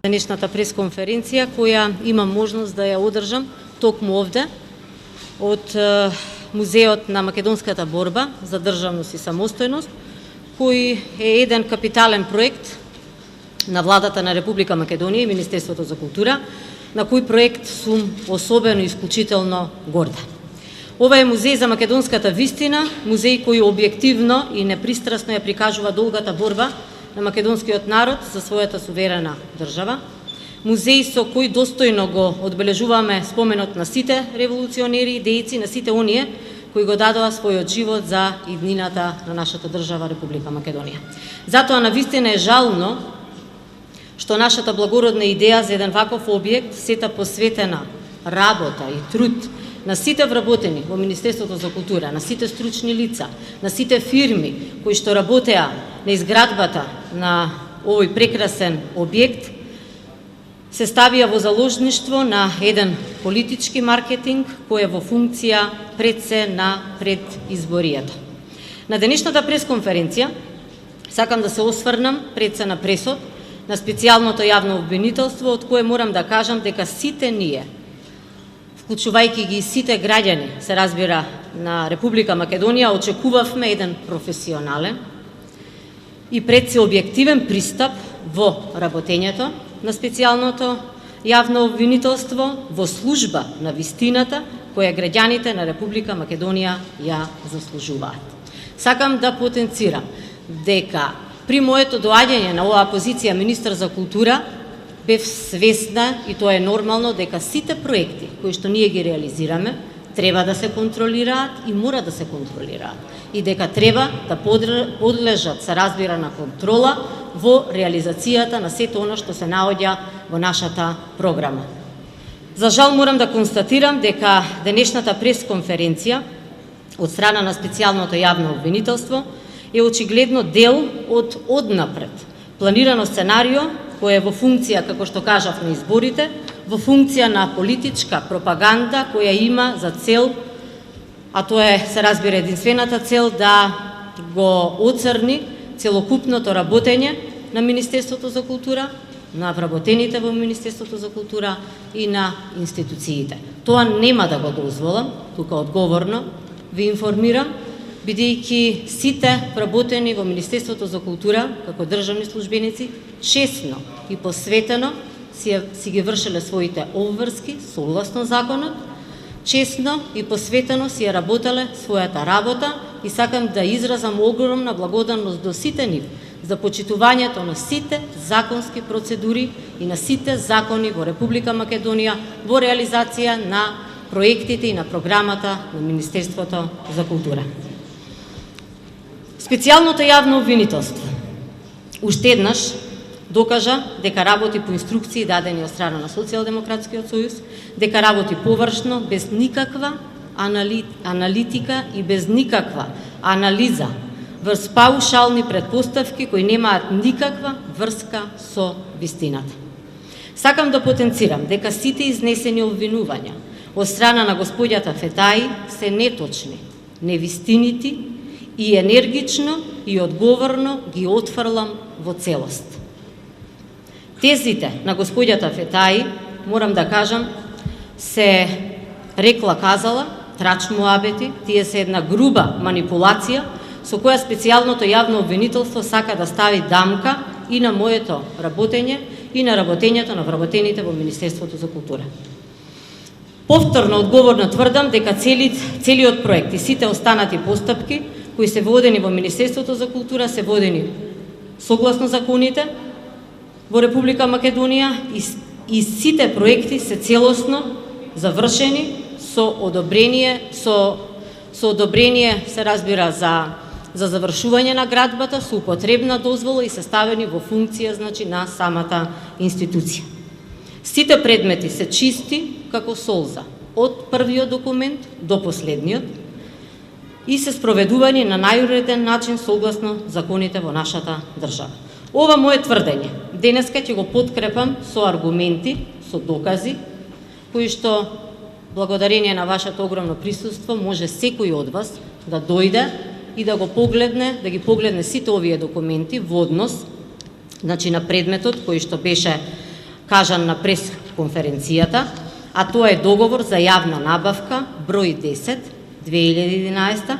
Денешната пресконференција која имам можност да ја одржам токму овде од Музеот на македонската борба за државност и самостојност, кој е еден капитален проект на владата на Република Македонија и Министерството за култура, на кој проект сум особено и исклучително горда. Ова е музеј за македонската вистина, музеј кој објективно и непристрасно ја прикажува долгата борба на македонскиот народ за својата суверена држава, музеј со кој достојно го одбележуваме споменот на сите револуционери и дејци, на сите оние кои го дадоа својот живот за иднината на нашата држава Република Македонија. Затоа навистина е жално што нашата благородна идеја за еден ваков објект, сета посветена работа и труд на сите вработени во Министерството за култура, на сите стручни лица, на сите фирми кои што работеа на изградбата на овој прекрасен објект, се ставија во заложништво на еден политички маркетинг кој е во функција пред се на предизборијата. На денешната пресконференција сакам да се осврнам пред се на пресот на специјалното јавно обвинителство, од кое морам да кажам дека сите ние, вклучувајќи ги сите граѓани, се разбира, на Република Македонија, очекувавме еден професионален и пред се објективен пристап во работењето на специјалното јавно обвинителство во служба на вистината која граѓаните на Република Македонија ја заслужуваат. Сакам да потенцирам дека при моето доаѓање на оваа позиција министар за култура бев свесна, и тоа е нормално, дека сите проекти кои што ние ги реализираме треба да се контролираат и мора да се контролираат и дека треба да подлежат, се разбира, на контрола во реализацијата на сето оно што се наоѓа во нашата програма. За жал морам да констатирам дека денешната пресконференција од страна на специјалното јавно обвинителство е очигледно дел од однапред планирано сценарио кој е во функција, како што кажав, на изборите, во функција на политичка пропаганда која има за цел, а тоа е, се разбира, единствената цел да го оцрни целокупното работење на Министерството за култура, на вработените во Министерството за култура и на институциите. Тоа нема да го дозволам, тука одговорно ви информирам, бидејќи сите вработени во Министерството за култура, како државни службеници, честно и посветено си ги вршеле своите обврски согласно законот, честно и посветено си ја работеле својата работа и сакам да изразам огромна благодарност до сите нив за почитувањето на сите законски процедури и на сите закони во Република Македонија во реализација на проектите и на програмата на Министерството за култура. Специјалното јавно обвинителство уште еднаш докажа дека работи по инструкции дадени од страна на Социјалдемократскиот сојуз, дека работи површно, без никаква аналитика и без никаква анализа врз паушални претпоставки кои немаат никаква врска со вистината. Сакам да потенцирам дека сите изнесени обвинувања од страна на господјата Фетаи се неточни, невистинити и енергично и одговорно ги отфрлам во целост. Тезите на господјата Фетаи, морам да кажам, се рекла казала, трач муабети, тие се една груба манипулација со која специјалното јавно обвинителство сака да стави дамка и на моето работење и на работењето на вработените во Министерството за култура. Повторно одговорно тврдам дека целиот проект и сите останати постапки кои се водени во Министерството за култура се водени согласно законите во Република Македонија и сите проекти се целосно завршени со одобрение, се разбира, за завршување на градбата, со употребна дозвола и се ставени во функција, значи, на самата институција. Сите предмети се чисти како солза, од првиот документ до последниот, и се спроведувани на најуреден начин согласно законите во нашата држава. Ова мое тврдење денеска ќе го подкрепам со аргументи, со докази, кои што благодарение на вашето огромно присуство може секој од вас да дојде и да го погледне, да ги погледне сите овие документи во однос, значи, на предметот кој што беше кажан на пресконференцијата, а тоа е договор за јавна набавка број 10 2011,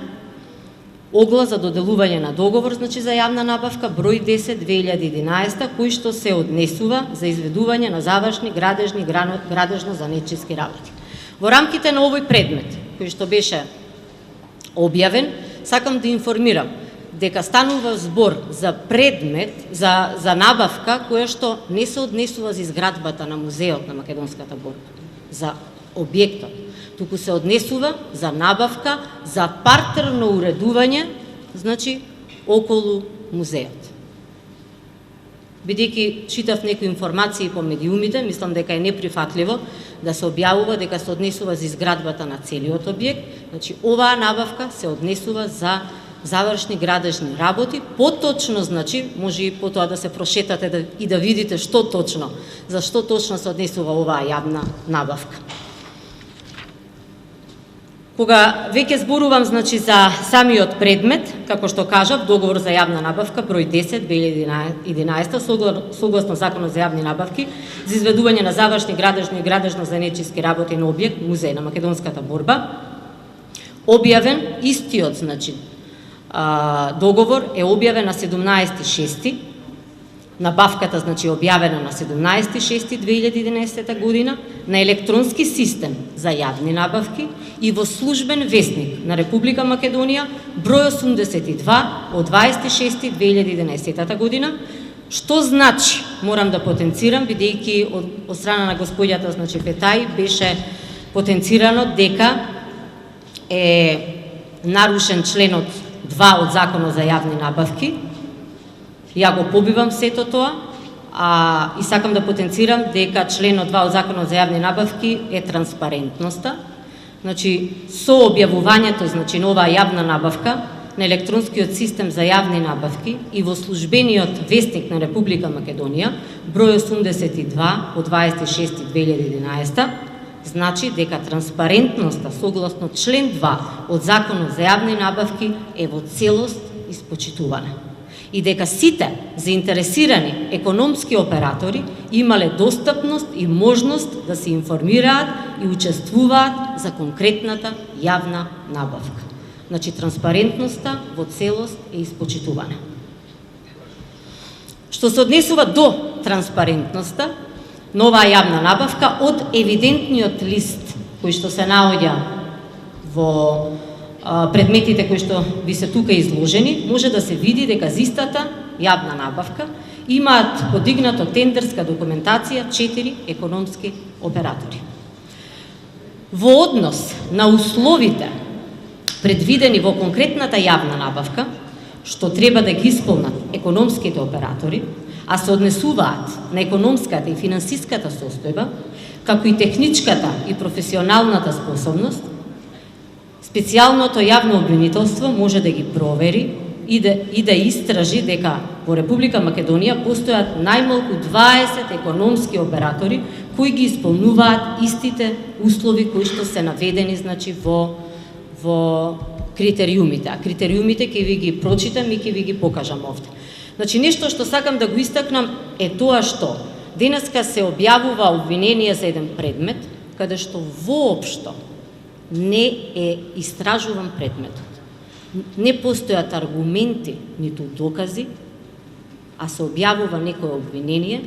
оглас за доделување на договор, значи за јавна набавка број 10 2011, кој што се однесува за изведување на завршни градежни градежно-занечиски работи. Во рамките на овој предмет, кој што беше објавен, сакам да информирам дека станува збор за предмет, за набавка која што не се однесува за изградбата на музеот на Македонската борба, за објектот, туку се однесува за набавка за партерно уредување, значи околу музеот. Бидејќи читав некои информации по медиумите, мислам дека е неприфатливо да се објавува дека се однесува за изградбата на целиот објект, значи оваа набавка се однесува за завршни градежни работи, поточно, значи, може и потоа да се прошетате и да видите што точно, за што точно се однесува оваа јавна набавка. Кога веќе зборувам, значи, за самиот предмет, како што кажав, договор за јавна набавка број 10 2011, согласно Законот за јавни набавки, за изведување на завршни градежни и градежно-занечиски работи на објект Музеј на Македонската борба, објавен истиот, значи, договор е објавен на 17.6. Набавката, значи, објавена на 17.6.2011 година на електронски систем за јавни набавки и во службен весник на Република Македонија број 82 од 26.2011 година, што значи, морам да потенцирам, бидејќи од страна на господјата, значи, Петај беше потенцирано дека е нарушен членот 2 од Законот за јавни набавки. Ја го побивам сето тоа, и сакам да потенцирам дека членот 2 од Законот за јавни набавки е транспарентноста. Значи, со објавувањето, значи, на оваа јавна набавка на електронскиот систем за јавни набавки и во службениот весник на Република Македонија, број 82 од 26.2011, значи дека транспарентноста согласно член 2 од Законот за јавни набавки е во целост испочитувана и дека сите заинтересирани економски оператори имале достапност и можност да се информираат и учествуваат за конкретната јавна набавка. Значи, транспарентноста во целост е испочитувана. Што се однесува до транспарентноста, нова јавна набавка од евидентниот лист кој што се наоѓа во предметите кои што ви се тука изложени, може да се види дека за истата јавна набавка имаат подигнато тендерска документација 4 економски оператори. Во однос на условите предвидени во конкретната јавна набавка, што треба да ги исполнат економските оператори, а се однесуваат на економската и финансиската состојба, како и техничката и професионалната способност, специјалното јавно обвинителство може да ги провери и да истражи дека во Република Македонија постојат најмалку 20 економски оператори кои ги исполнуваат истите услови кои што се наведени, значи, во критериумите. А критериумите ќе ви ги прочитам и ќе ви ги покажам овде. Значи, нешто што сакам да го истакнам е тоа што денеска се објавува обвинение за еден предмет, каде што воопшто не е истражуван предметот. Не постојат аргументи, ниту докази, а се објавува некое обвинение,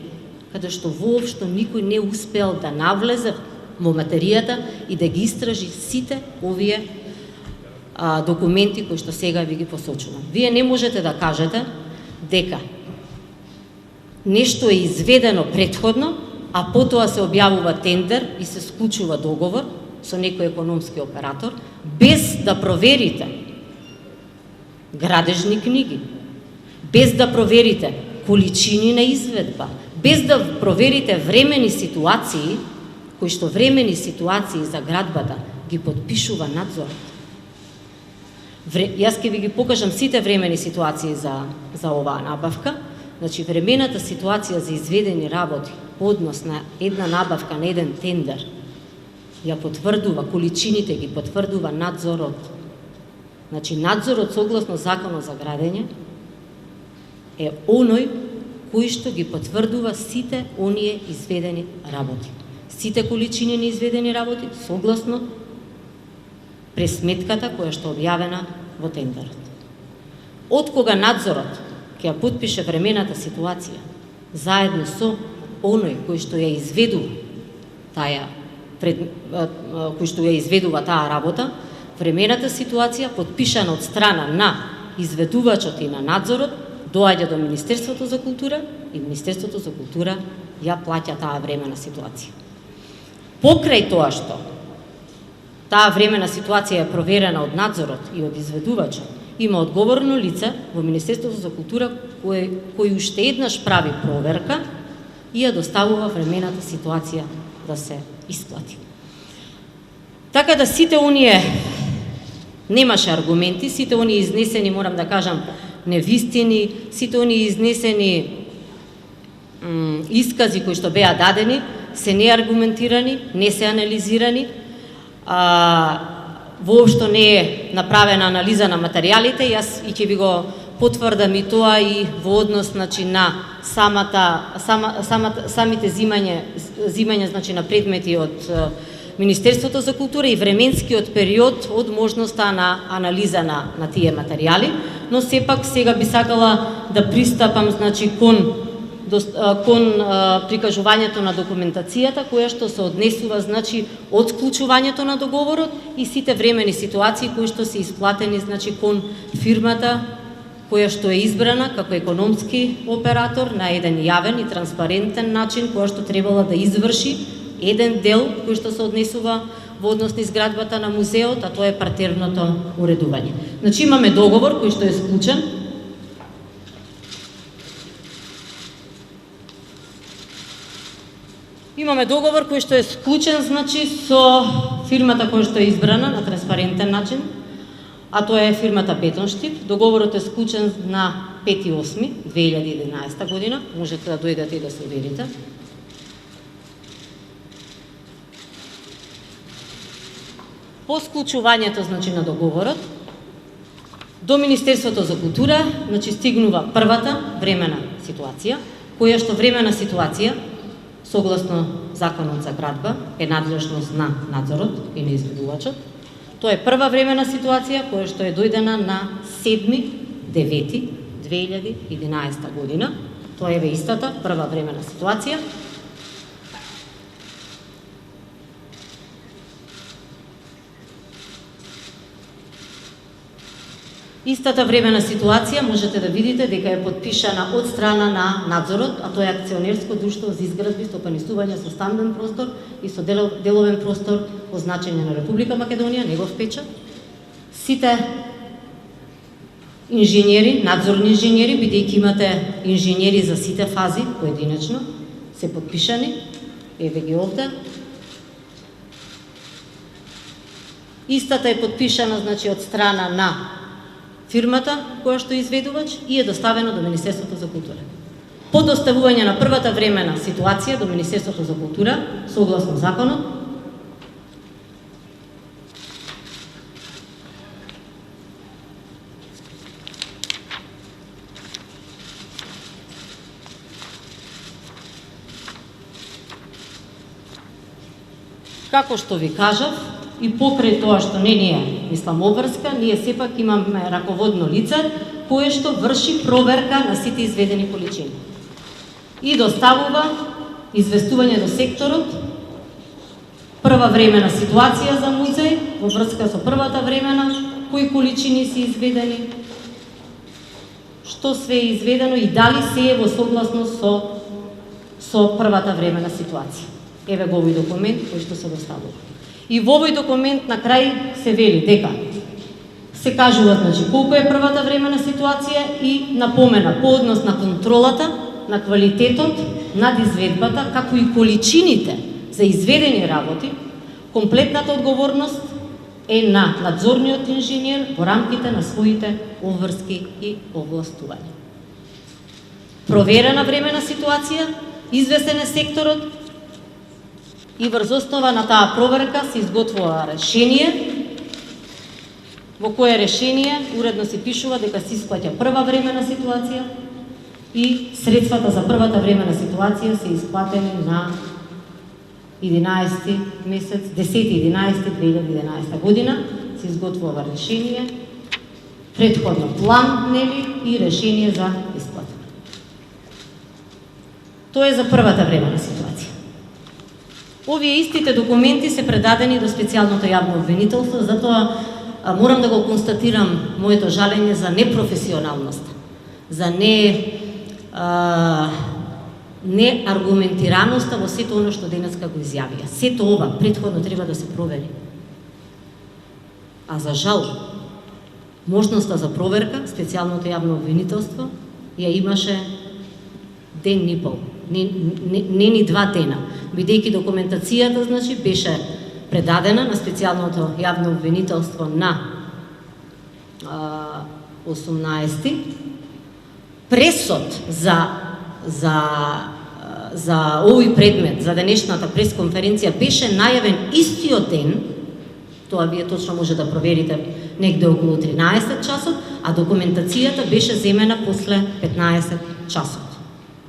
каде што воопшто никој не успеал да навлезе во материјата и да ги истражи сите овие документи кои што сега ви ги посочувам. Вие не можете да кажете дека нешто е изведено претходно, а потоа се објавува тендер и се склучува договор со некој економски оператор, без да проверите градежни книги, без да проверите количини на изведба, без да проверите времени ситуации, кои што времени ситуации за градбата ги подпишува надзорот. Јас ќе ви ги покажам сите времени ситуации за оваа набавка. Значи, времената ситуација за изведени работи по однос на една набавка, на еден тендер, ја потврдува, количините ги потврдува надзорот. Значи, надзорот согласно Законот за градење е оној кој што ги потврдува сите оние изведени работи. Сите количини на изведени работи согласно пресметката која што е објавена во тендерот. Од кога надзорот ќе ја потпише времената ситуација заедно со оној кој што ја изведува кој што ја изведува таа работа, времената ситуација потпишана од страна на изведувачот и на надзорот доаѓа до Министерството за култура и Министерството за култура ја плаќа таа времена ситуација. Покрај тоа што таа времена ситуација е проверена од надзорот и од изведувачот, има одговорно лице во Министерството за култура кој уште еднаш прави проверка и ја доставува времената ситуација да се исплати. Така да сите оние немаше аргументи, сите оние изнесени, морам да кажам, невистини, сите оние изнесени искази кои што беа дадени, се неаргументирани, не се анализирани, воопшто не е направена анализа на материјалите, јас и ќе ви го потврдам и тоа и во однос значи на самите зимања значи на предмети од Министерството за култура и временскиот период од можноста на анализа на тие материјали, но сепак сега би сакала да пристапам значи кон прикажувањето на документацијата која што се однесува значи од склучувањето на договорот и сите времени ситуации кои што се исплатени значи кон фирмата која што е избрана како економски оператор на еден јавен и транспарентен начин, која што требала да изврши еден дел кој што се однесува во однос на изградбата на музеот, а тоа е партерното уредување. Значи имаме договор кој што е склучен. Имаме договор кој што е склучен значи со фирмата која што е избрана на транспарентен начин, а тоа е фирмата Бетонштип. Договорот е склучен на 5.8.2011 година. Можете да дојдете и да се уверите. По склучувањето значи на договорот до Министерството за култура значи стигнува првата времена ситуација, која што времена ситуација согласно Законот за градба е надлежност на надзорот и на изведувачот. Тоа е прва времена ситуација која што е дојдена на 7.9.2011 година. Тоа е истата прва времена ситуација. Истата времена ситуација можете да видите дека е потпишана од страна на надзорот, а тоа е акционерско друштво за изградби, стопанисување со станден простор и со деловен простор означање на Република Македонија, негов печат. Сите инженери, надзорни инженери, бидејќи имате инженери за сите фази поединечно, се потпишани, еве ги овде. Истата е потпишана значи од страна на фирмата која што е изведувач и е доставено до Министерството за култура. По доставување на првата времена ситуација до Министерството за култура, согласно законот, како што ви кажав, и покрај тоа што не ни е исламоврска, ние сепак имаме раководно лице кое што врши проверка на сите изведени количини и доставува известување до секторот, прва времена ситуација за музеј во врска со првата времена, кои количини се изведени, што све е изведено и дали се е во согласност со првата времена ситуација. Еве го овој документ кој што се доставува. И во овој документ на крај се вели дека се кажува значи колку е првата времена ситуација и напомена по однос на контролата, на квалитетот, над изведбата, како и количините за изведени работи, комплетната одговорност е на надзорниот инженер во рамките на своите обврски и овластувања. Проверена времена ситуација, известен е секторот, и врз основа на таа проверка се изготвува решение, во кое решение уредно се пишува дека се исплаќа прва времена ситуација и средствата за првата времена ситуација се исплатени на 11 месец, 10.11.2011 година, се изготвува решение, предходно план, нели, и решение за исплата. Тоа е за првата времена ситуација. Овие истите документи се предадени до специјалното јавно обвинителство, затоа морам да го констатирам моето жалење за непрофесионалност, за неаргументираноста во сето оно што денеска го изјавија. Сето ова претходно треба да се провери. А за жал, можноста за проверка, специјалното јавно обвинителство ја имаше ден и пол, не ни 2 дена, бидејќи документацијата, значи, беше предадена на специјалното јавно обвинителство на 18. Пресод за овој предмет, за денешната пресконференција, беше најавен истиот ден, тоа вие точно може да проверите, негде околу 13 часот, а документацијата беше земена после 15 часот.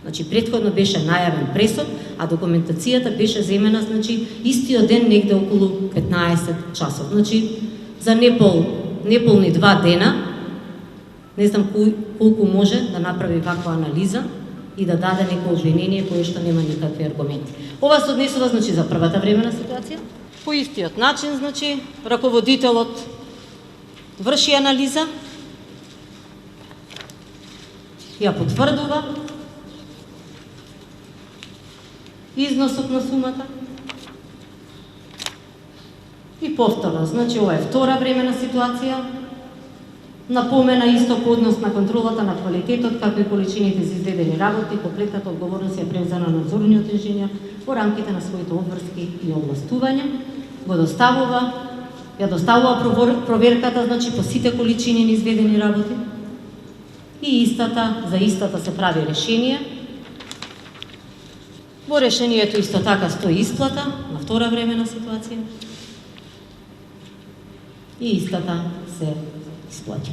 Значи, претходно беше најавен пресод, а документацијата беше земена, значи, истиот ден негде околу 15 часот. Значи, за неполни 2 дена, не знам колку може да направи ваква анализа и да даде некој обвинение кое што нема никакви аргументи. Ова се однесува, значи, за првата времена ситуација. По истиот начин, значи, раководителот врши анализа, ја потврдува износот на сумата и повторно, значи, ова е втора времена ситуација, напомена исто по однос на контролата на квалитетот, както и количините за изведени работи, комплетната одговорност ја преузела на надзорниот инженер во рамките на своите обврски и овластувања, ја доставува проверката, значи, по сите количини на изведени работи и за истата се прави решение. Во решението исто така стои исплата на втора времена ситуација и истата се исплаќа.